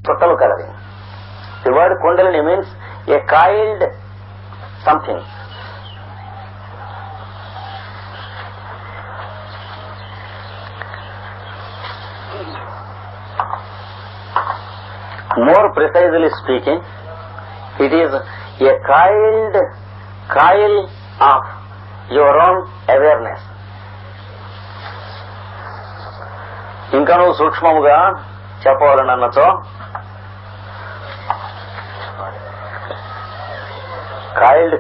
చుట్టలు కలది. The word kundalini means A coiled something. More precisely speaking, it is a coil of your own awareness. ఇంకా నువ్వు సూక్ష్మముగా చెప్పవాలని అన్నచో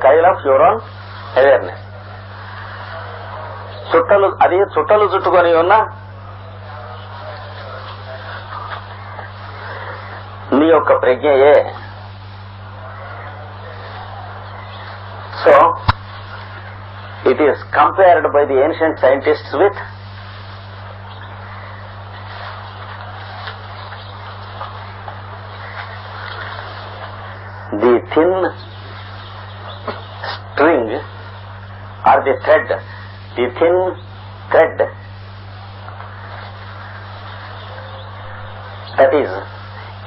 coil of your own awareness. చుట్టలు చుట్టుకొని ఉన్న నీ యొక్క ప్రజ్ఞయే. So it is compared by the ancient scientists with the thin string or the thread, the thin thread that is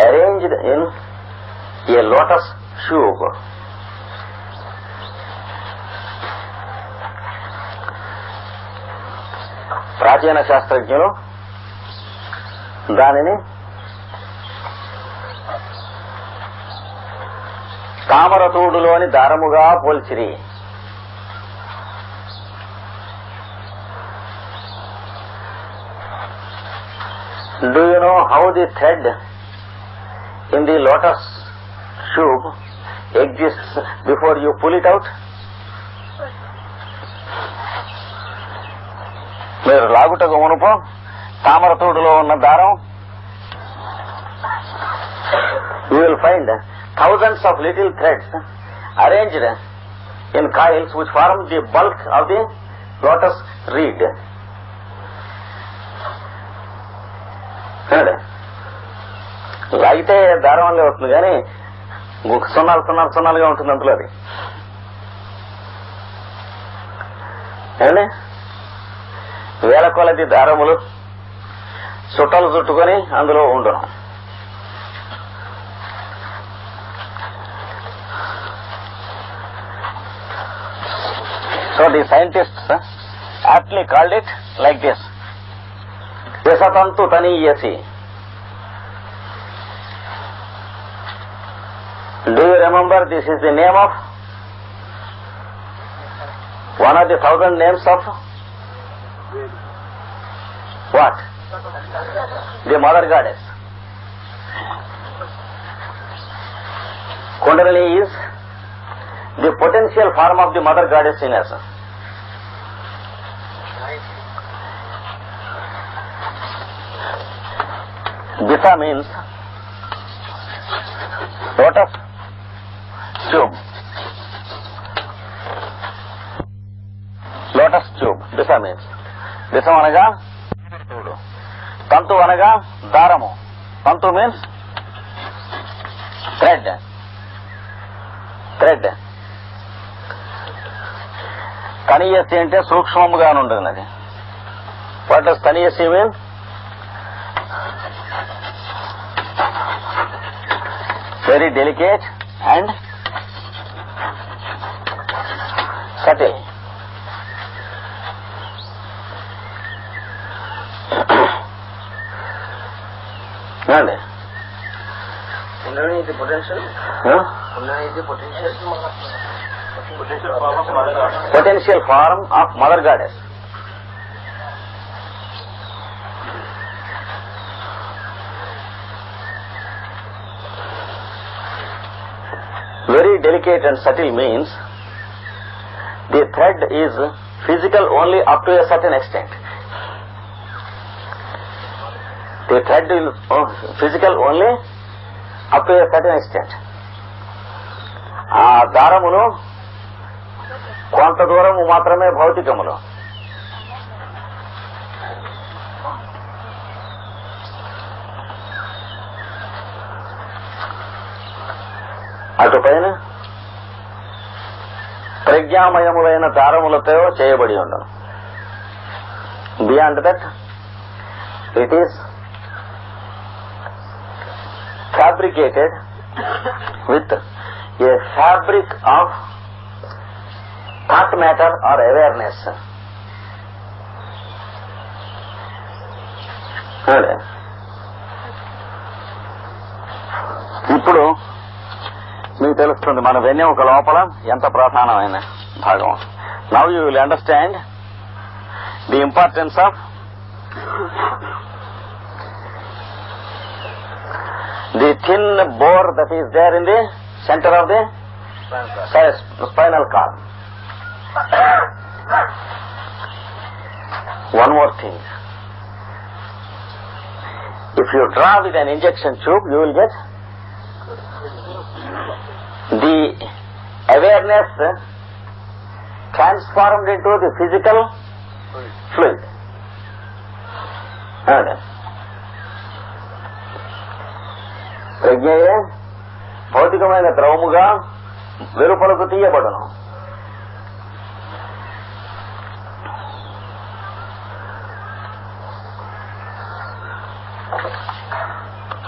arranged in a lotus tube. ప్రాచీన శాస్త్రజ్ఞులు దానిని తామరతూడులోని దారముగా పోల్చిరి. Do you know how the thread in the lotus tube exists before you pull it out? మీరు లాగుటకు మునుపు తామరతూడులో ఉన్న దారం you will find thousands of little threads arranged in coils which form the bulk of the lotus reed. లాగితే దారం వల్లే వస్తుంది కానీ సున్నాలుగా ఉంటుంది అందులో. అది ఏమండి, వేల కొలది దారములు చుట్టలు చుట్టుకొని అందులో ఉండును. So the scientists aptly called it like this: Yasatantu taniyasi. Do you remember this is the name of one of the 1,000 names of what? The mother goddess. Kundalini is the potential form of the mother goddess in us. Disa means lotus tube. Lotus tube. Disa means. Disa anaga tantu anaga daramu. Tantu means thread. తనియసి అంటే సూక్ష్మముగా ఉంటుంది. What does తనియసి mean? Very delicate and subtle. అండి potential form of mother goddess. Very delicate and subtle means the thread is physical only up to a certain extent. The thread is physical only up to a certain extent. ఆ దారమును కొంత దూరము మాత్రమే భౌతికములు. అటుపైన ప్రజ్ఞామయములైన దారములతో చేయబడి ఉండను. Beyond that it is fabricated with a fabric of thought matter or awareness. ఇప్పుడు మీకు తెలుస్తుంది మన వెన్నెముక లోపల ఎంత ప్రధానమైన భాగం. Now you will understand the importance of the thin bore that is there in the center of the spinal cord. One more thing. If you draw with an injection tube, you will get the awareness transformed into the physical fluid. ప్రజ్ఞయే భౌతికమైన ద్రవముగా వెలుపలకు తీయబడును.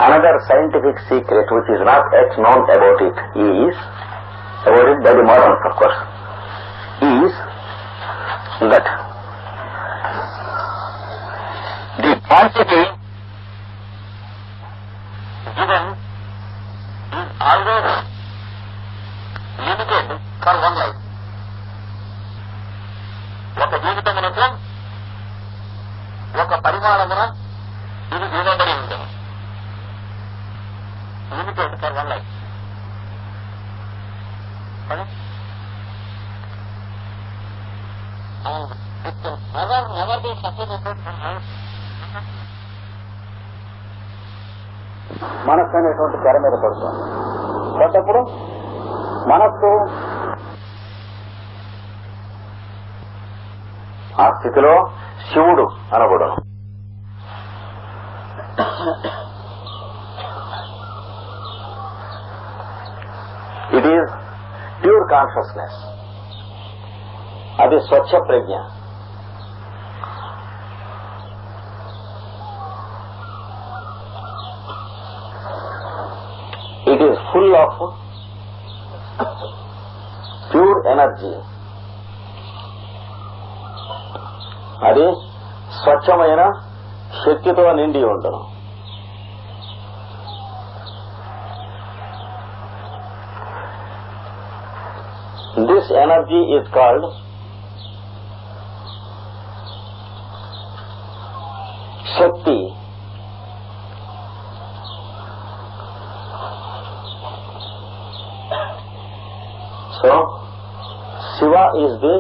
Another scientific secret which is not yet known about it by the moderns, of course, is that the quantity given is always limited for one life. ఒక జీవితమునకు ఒక పరిమాణమున ఇది ఇవ్వబడి ఉంటుంది. Limited for one life. And it can never be separated from life. మనస్సు అనేటువంటి తెర మీద పడుతుంది. పడ్డప్పుడు మనస్సు ఆ స్థితిలో శివుడు అనబడును. It is pure consciousness. అది స్వచ్ఛ ప్రజ్ఞ. It is full of pure energy. అది స్వచ్ఛమైన శక్తితో నిండి ఉండును. This energy is called Shakti. So, Shiva is the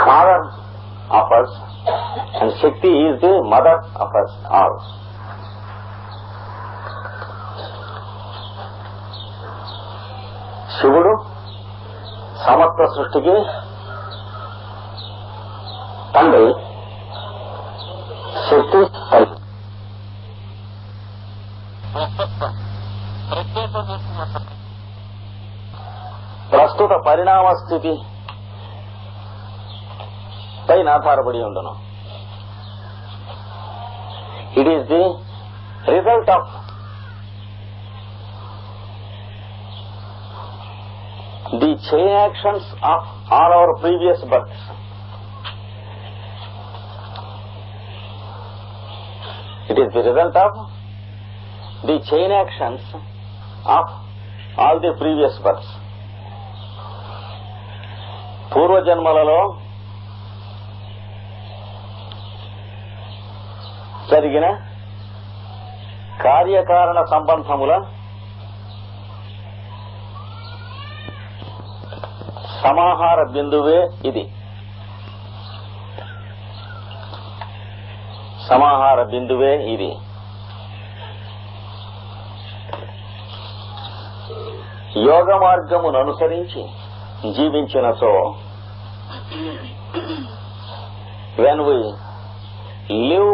father of us and Shakti is the mother of us all. శివుడు సమస్త సృష్టికి తండ్రి, శక్తి తల్లి. ప్రస్తుత పరిణామ స్థితి పైన ఆధారపడి ఉండును. It is the result of the chain actions of all our previous births. It is the result of the chain actions of all the previous births. పూర్వజన్మలలో జరిగిన కార్యకారణ సంబంధముల సమాహార బిందువే ఇది. సమాహార బిందువే ఇది. యోగ మార్గమును అనుసరించి జీవించినచో, when we live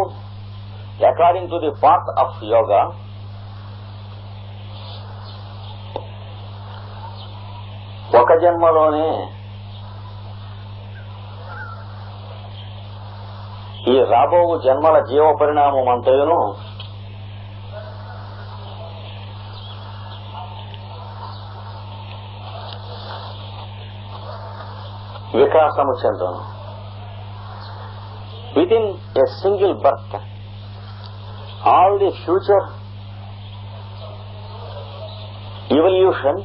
according to the path of yoga, ఒక జన్మలోనే ఈ రాబోవు జన్మల జీవ పరిణామం అంతయును వికాసము చెందును. Within a single birth, all the future evolution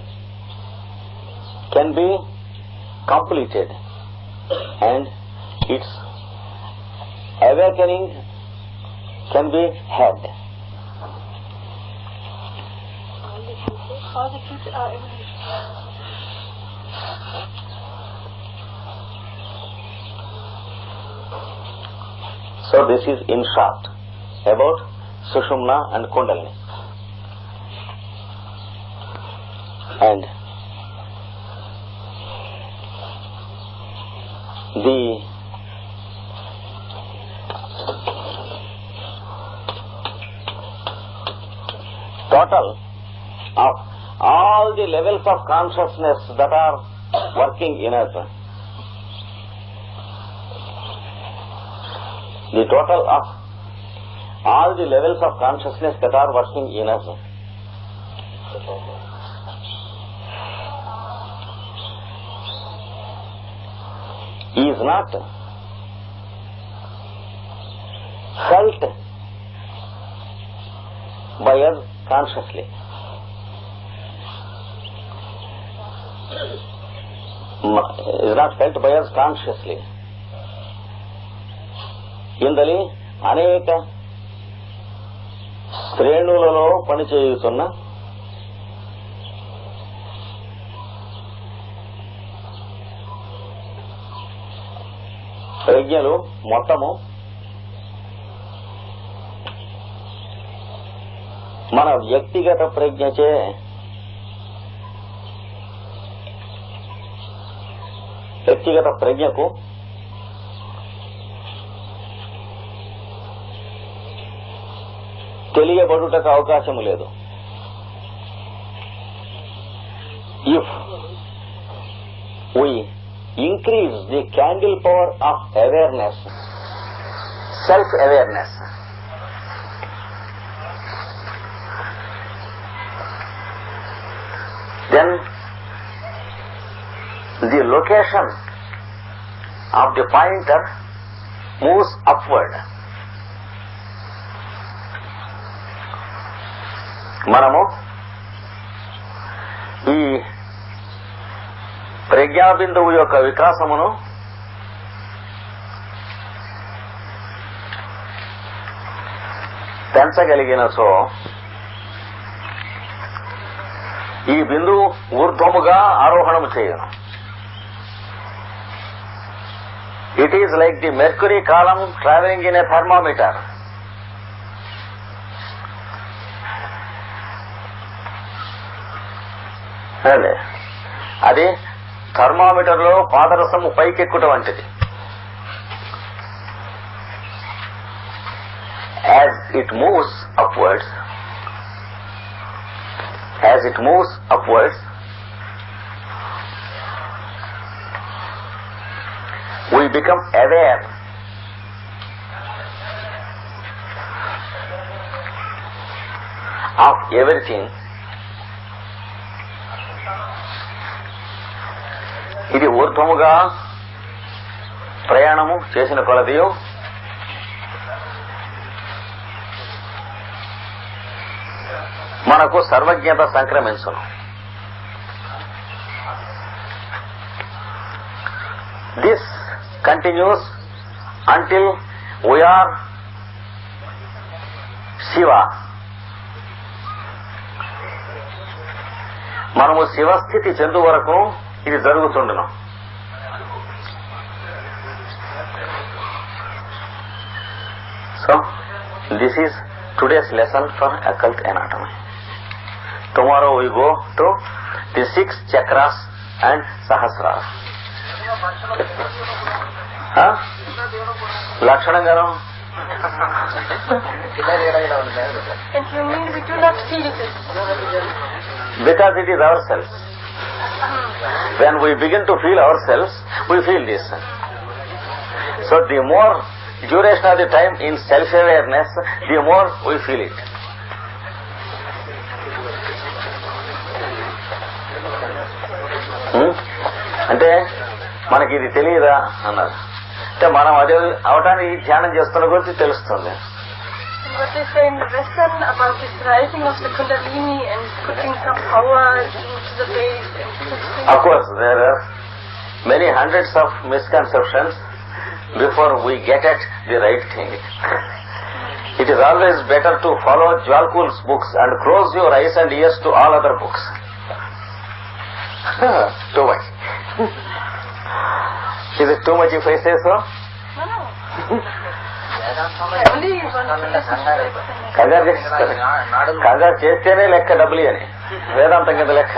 can be completed and its awakening can be had. All the future evolution. So this is in short about Sushumna and Kundalini. And the total of all the levels of consciousness that are working in us, the total of all the levels of consciousness that are working in us is not felt by us consciously. Is not felt by us consciously. ఇందలి అనేక శ్రేణులలో పనిచేయుతున్న ప్రజ్ఞలు మొత్తము మన వ్యక్తిగత ప్రజ్ఞచే వ్యక్తిగత ప్రజ్ఞకు తెలియబడుటకు అవకాశము లేదు. If we increase the candle power of awareness, self-awareness, then the location of the pointer moves upward. మనము ఈ ప్రజ్ఞాబిందువు యొక్క వికాసమును పెంచగలిగినచో ఈ బిందువు ఊర్ధ్వముగా ఆరోహణము చేయను. It is like the mercury column travelling in a thermometer. అది థర్మామీటర్ లో పాదరసము పైకెక్కుట వంటిది. As it moves upwards, we become aware of everything. ఇది ఊర్ధ్వముగా ప్రయాణము చేసిన కొలదియు మనకు సర్వజ్ఞత సంక్రమించును. This continues until we are Shiva. మనము శివస్థితి చెందు వరకు ఇది జరుగుతుండును. So, this is today's lesson for occult anatomy. Tomorrow we go to the 6 chakras and sahasrara. Lakshanangano? And you mean we do not feel this? Because it is ourselves. When we begin to feel ourselves, we feel this. So the more duration of the time in self-awareness, the more we feel it. అంటే మనకి ఇది తెలియదా అన్నారు. అంటే మనం అదే అవటానికి ధ్యానం చేస్తున్న గురించి తెలుస్తుంది. What they say in the Western about this rising of the Kundalini and putting some power into the base and such things. Of course, there are many hundreds of misconceptions before we get at the right thing. It is always better to follow Jwalkul's books and close your eyes and ears to all other books. Too much. Is it too much if I say so? No. Only one కంగారు చేస్తేనే లెక్క డబ్బులు అని వేదాంతం కింద లెక్క.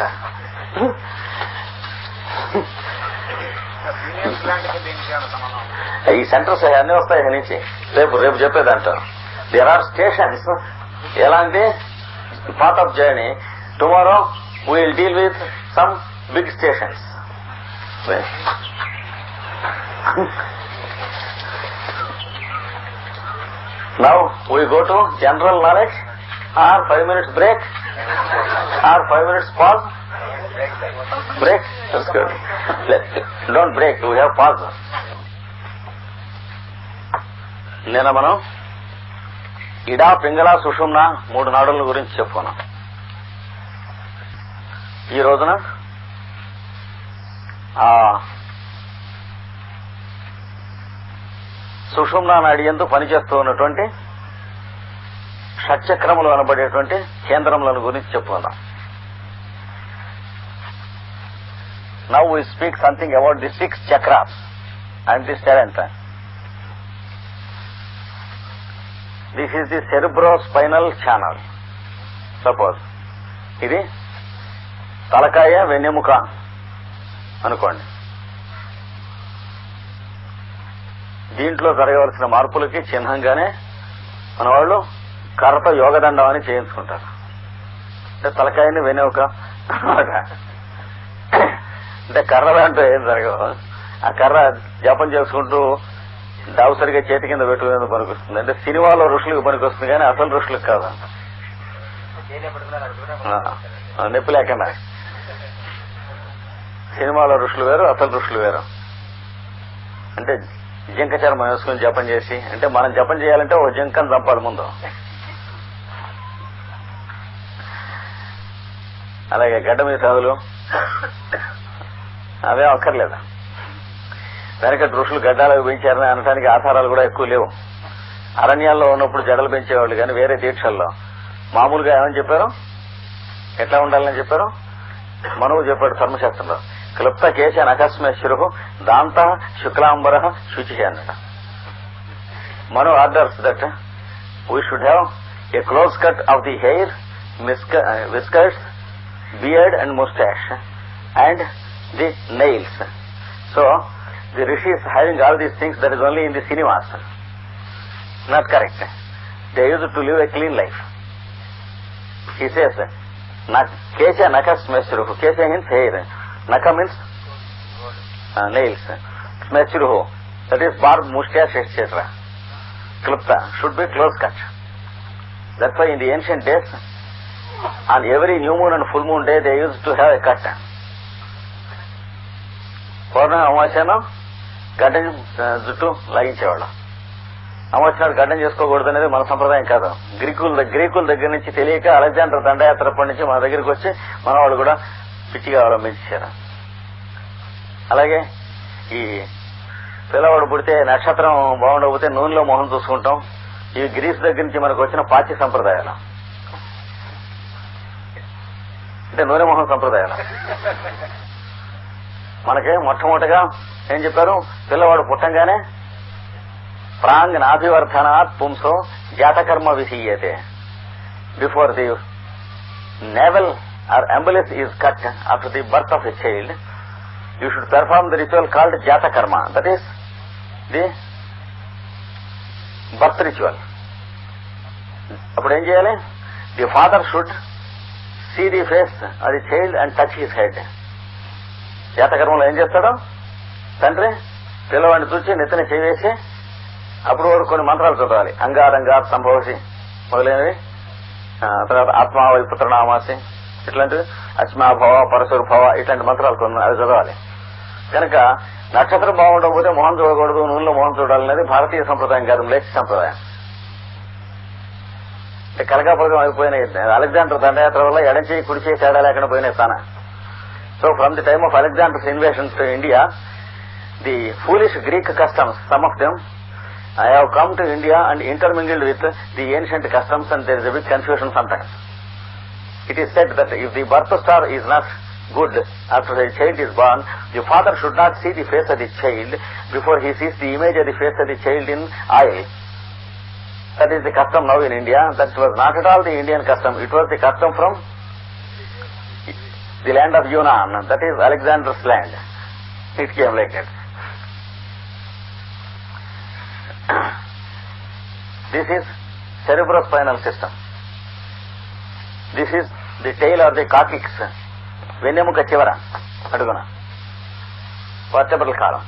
ఈ centres అన్నీ వస్తాయి నుంచి రేపు చెప్పేదంటారు. There are stations. ఎలాంటి part of journey. Tomorrow we will deal with some big stations. Now we go to general knowledge, or 5 minutes break, or 5 minutes pause. Break? That's good. Don't break, we have pause. నేను మనం ఇడా పింగళ సుషుమ్న 3 నాడుల గురించి చెప్పుకున్నాం. ఈ రోజున సుషుమ్నా నాడి యందు పనిచేస్తూ ఉన్నటువంటి షట్చక్రములు అనబడేటువంటి కేంద్రములను గురించి చెప్పుకుందాం. Now we speak something about the 6 chakras and the 7th. This is the cerebrospinal channel. Suppose ఇది తలకాయ వెన్నెముక అనుకోండి. దీంట్లో జరగవలసిన మార్పులకి చిహ్నంగానే మన వాళ్ళు కర్రతో యోగదండం అని చేయించుకుంటారు. అంటే తలకాయని వెన్నెముక అంటే కర్ర దాంట్లో ఏం జరగవు. ఆ కర్ర జపం చేసుకుంటూ దావసరిగా చేతి కింద పెట్టుకునేందుకు పనికొస్తుంది. అంటే సినిమాలో ఋషులకు పనికొస్తుంది కానీ అసలు ఋషులకు కాదు. నొప్పి లేకుండా సినిమాలో ఋషులు వేరు, అసలు ఋషులు వేరు. అంటే జింక చర్మం వేసుకుని జపం చేసి, అంటే మనం జపం చేయాలంటే ఓ జింకను చంపాలి ముందు. అలాగే గడ్డ మీద సాగులు అవే అక్కర్లేదు. వెనకటి ఋషులు గడ్డాలకు పెంచారని అనడానికి ఆధారాలు కూడా ఎక్కువ లేవు. అరణ్యాల్లో ఉన్నప్పుడు జడలు పెంచేవాళ్ళు కానీ వేరే దీక్షల్లో మామూలుగా ఏమని చెప్పారు, ఎట్లా ఉండాలని చెప్పారు. మనువు చెప్పాడు ధర్మశాస్త్రంలో, క్లుప్త కేశ నకస్మేశ్వరు దాంత శుక్లాంబర శుచి అన్నట. Manu orders that we should have a close cut of the hair, whiskers, beard and mustache and the nails. So the rishis having all these things, that is only in the cinemas. Not correct. They used to live a clean life. He says kesha nakas smeshruhu. Kesha means hair, naka means nails, smeshruhu, that is barb, mustache, etc. Klupta should be close cut. That's why in the ancient days, on every new moon and full moon day, they used to have a cut. పూర్ణ అమావాస్యను గడ్డం జుట్టు లాగించేవాళ్ళం. అమావాస్య గడ్డం చేసుకోకూడదు అనేది మన సంప్రదాయం కాదు. గ్రీకుల దగ్గర నుంచి తెలియక అలెగ్జాండర్ దండయాత్రప్పటి నుంచి మన దగ్గరికి వచ్చి మన వాళ్ళు కూడా పిచ్చిగా అవలంబించారు. అలాగే ఈ పిల్లవాడు పుడితే నక్షత్రం బాగుండకపోతే నూనెలో మొహం చూసుకుంటాం. ఇవి గ్రీస్ దగ్గర నుంచి మనకు వచ్చిన పాశ్చాత్య సంప్రదాయాలు. అంటే నూనె మొహం సంప్రదాయాలు. మనకి మొట్టమొదటిగా ఏం చెప్పారు, పిల్లవాడు పుట్టంగానే ప్రాంగ్ నాభివర్ధనాత్ పుంసో జాతకర్మ విధీయతే. Before the navel or embolus is cut after the birth of a child, you should perform the ritual called jatakarma. That is the birth ritual. అప్పుడు ఏం చేయాలి, the father should see the face of the child and touch his head. జాతకర్మలో ఏం చేస్తాడు, తండ్రి పిల్లవాడిని చూచి నెత్తిన చేసి అప్పుడు వరకు కొన్ని మంత్రాలు చదవాలి. అంగారంగా సంభవసి మొదలైనవి, తర్వాత ఆత్మావై పుత్రనామాసి, ఇట్లాంటివి అస్మాభవ పరశుర్భవ, ఇట్లాంటి మంత్రాలు కొన్ని అవి చదవాలి. కనుక నక్షత్రం బాగుండకపోతే మొహం చూడకూడదు, నూనెలో మొహం చూడాలనేది భారతీయ సంప్రదాయం కాదు, మ్లేచ్ఛ సంప్రదాయం. కలగాపలకం అయిపోయినాయి. అలెగ్జాండర్ దండయాత్ర వల్ల ఎడం చేయి కుడి చేయి తేడా లేకుండా పోయినాయి తాన. So from the time of Alexander's invasion to India, the foolish Greek customs, some of them, I have come to India and intermingled with the ancient customs, and there is a big confusion sometimes. It is said that if the birth star is not good after a child is born, the father should not see the face of the child before he sees the image of the face of the child in oil. That is the custom now in India. That was not at all the Indian custom. It was the custom from the land of Yunnan. That is Alexander's land. It came like that. This is cerebrospinal system. This is the tail or the coccyx, వెన్నెముక చివర అడుగున vertebral column.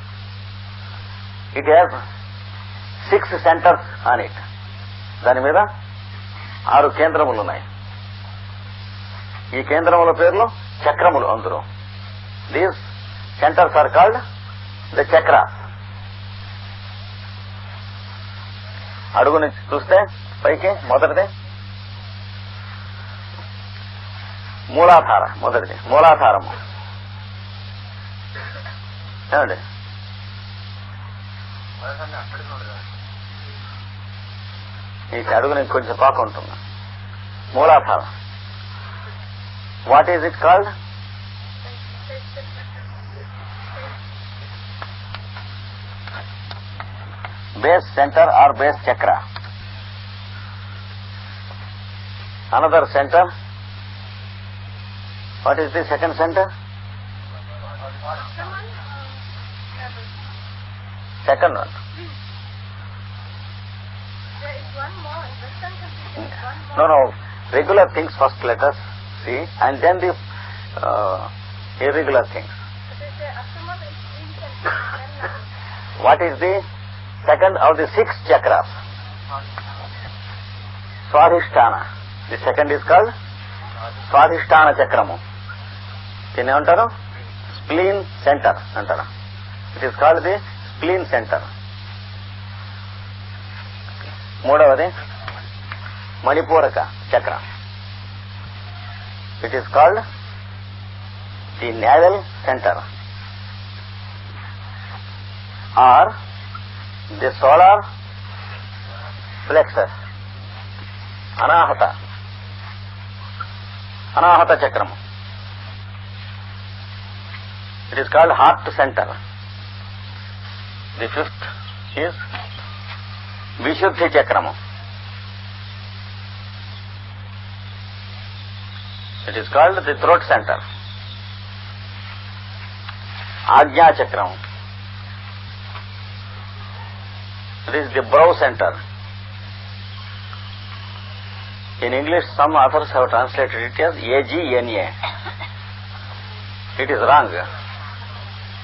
It has 6 centers on it. దాని మీద 6 కేంద్రములు ఉన్నాయి. ఈ కేంద్రముల పేర్లు చక్రములు అందులో. These centers are called the chakras. అడుగు నుంచి చూస్తే పైకి మొదటిది మూలాధార. మొదటిది మూలాధారము. ఏమండి ఈ అడుగు నుంచి కొంచెం పాక ఉంటుంది. మూలాధారం. What is it called? base center or base chakra. Another center. What is the second center? Second one. There is one more. No. Regular things first let us see, and then the irregular things. What is the second of the 6 chakras? Swadhisthana. The second is called Swadhisthana chakramu. దీన్ని ఏమంటారు? Spleen centre అంటారు. It is called the spleen centre. మూడవది Manipuraka chakra. It is called the navel centre or the solar plexus. అనాహత చక్రము. It is called heart center. The 5th is Vishuddhi chakramu. It is called the throat center. Ajna chakramu. It is the brow center. In English, some authors have translated it as AGNA. It is wrong.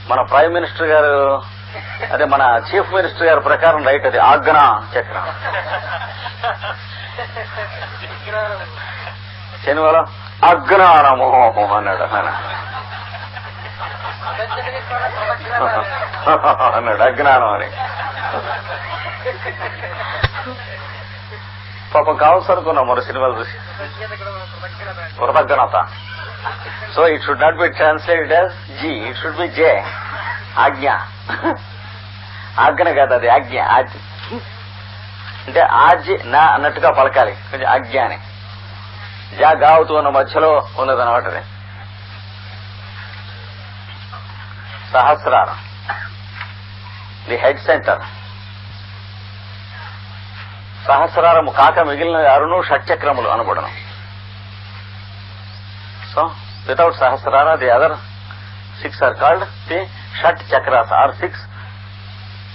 మన prime minister గారు, అదే మన chief minister గారి ప్రకారం right అది ఆజ్ఞా చక్రం. శనివారం అజ్ఞానము అన్నాడు అజ్ఞానం అని. పాపం కావచ్చు అనుకున్నాం మన సినిమాలు చూసి. కృతజ్ఞత. So it should not be translated as G, it should be J. Ajna. ఆజ్ఞ కాదు అది, ఆజ్ఞ. అంటే ఆజ్ఞ నా అన్నట్టుగా పలకాలి, కొంచెం ఆజ్ఞ అని. జా గావుతూ ఉన్న మధ్యలో ఉన్నదన్నమాట. సహస్రారం. The head center. సహస్రారము కాక మిగిలిన 6 షట్చక్రములు అనబడను. So without Sahasrara, the other 6 are called the Shat Chakras or 6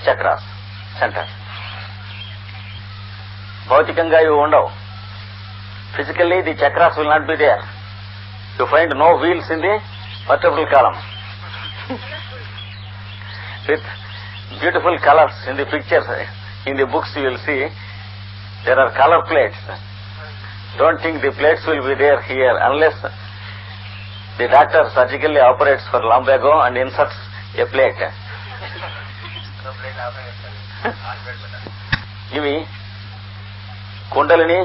Chakras centers. భౌతికంగా ఇవి ఉండవు. Physically the chakras will not be there. You find no wheels in the vertebral column. With beautiful colors in the pictures, in the books you will see there are color plates. Don't think the plates will be there here unless the doctor surgically operates for lumbago and inserts a plate. ఇవి కుండలిని